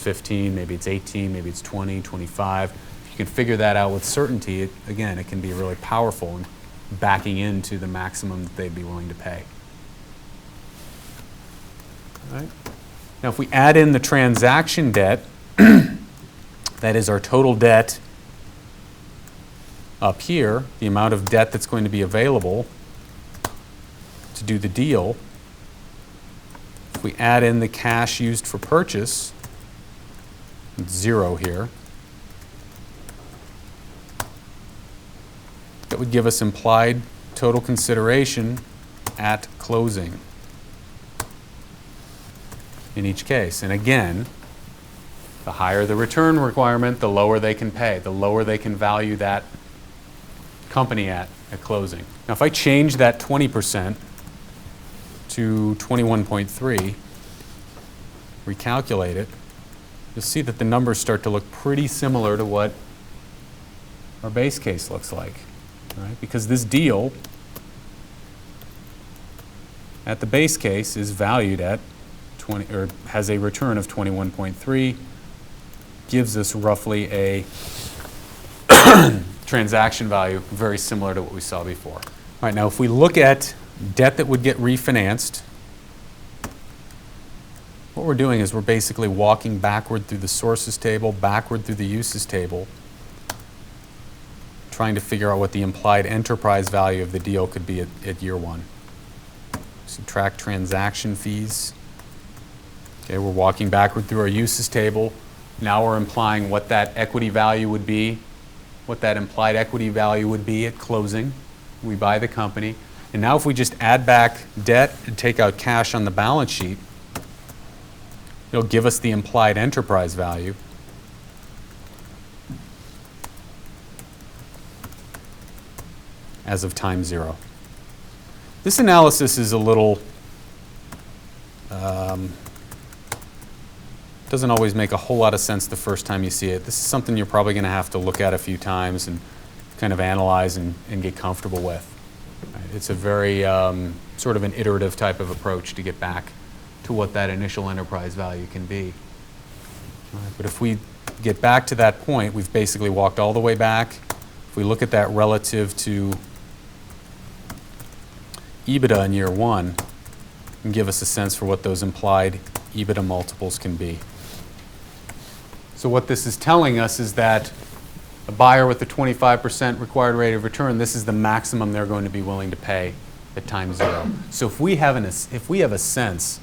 15, maybe it's 18, maybe it's 20, 25. If you can figure that out with certainty, again, it can be really powerful in backing into the maximum that they'd be willing to pay. All right. Now, if we add in the transaction debt, that is our total debt up here, the amount of debt that's going to be available to do the deal. If we add in the cash used for purchase, it's 0 here. That would give us implied total consideration at closing in each case. And again, the higher the return requirement, the lower they can pay, the lower they can value that company at closing. Now, if I change that 20% to 21.3, recalculate it, you'll see that the numbers start to look pretty similar to what our base case looks like, right? Because this deal at the base case is valued at 20, or has a return of 21.3, gives us roughly a transaction value very similar to what we saw before. All right, now if we look at debt that would get refinanced, what we're doing is we're basically walking backward through the sources table, backward through the uses table, trying to figure out what the implied enterprise value of the deal could be at year one. Subtract transaction fees. Okay, we're walking backward through our uses table. Now we're implying what that equity value would be, what that implied equity value would be at closing. We buy the company. And now if we just add back debt and take out cash on the balance sheet, it'll give us the implied enterprise value. As of time 0. This analysis is a little, doesn't always make a whole lot of sense the first time you see it. This is something you're probably going to have to look at a few times and kind of analyze and get comfortable with. Right? It's a very sort of an iterative type of approach to get back to what that initial enterprise value can be. Right, but if we get back to that point, we've basically walked all the way back. If we look at that relative to EBITDA in year one, it can give us a sense for what those implied EBITDA multiples can be. So what this is telling us is that a buyer with a 25% required rate of return, this is the maximum they're going to be willing to pay at time 0. So if we have a sense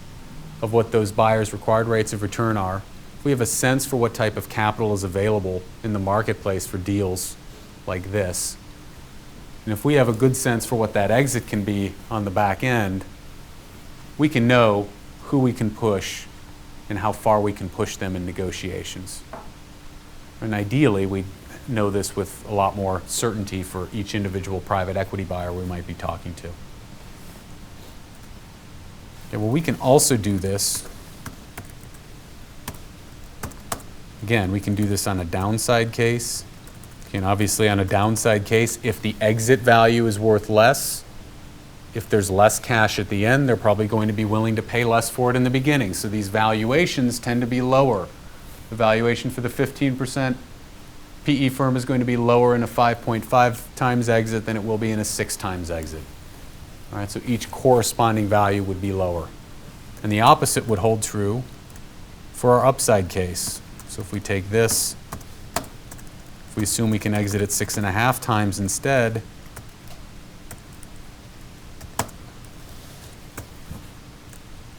of what those buyers' required rates of return are, if we have a sense for what type of capital is available in the marketplace for deals like this, and if we have a good sense for what that exit can be on the back end, we can know who we can push and how far we can push them in negotiations. And ideally, we know this with a lot more certainty for each individual private equity buyer we might be talking to. Okay, well, we can also do this. Again, we can do this on a downside case. And obviously on a downside case, if the exit value is worth less, if there's less cash at the end, they're probably going to be willing to pay less for it in the beginning. So these valuations tend to be lower. The valuation for the 15% PE firm is going to be lower in a 5.5 times exit than it will be in a 6 times exit. All right, so each corresponding value would be lower. And the opposite would hold true for our upside case. So if we take this, if we assume we can exit at 6.5 times instead,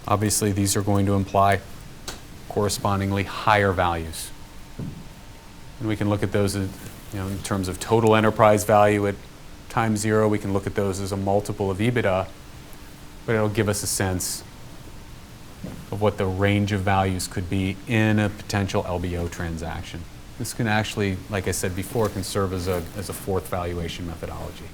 obviously these are going to imply correspondingly higher values. And we can look at those as, in terms of total enterprise value at time 0, we can look at those as a multiple of EBITDA, but it'll give us a sense of what the range of values could be in a potential LBO transaction. This can actually, like I said before, can serve as a fourth valuation methodology.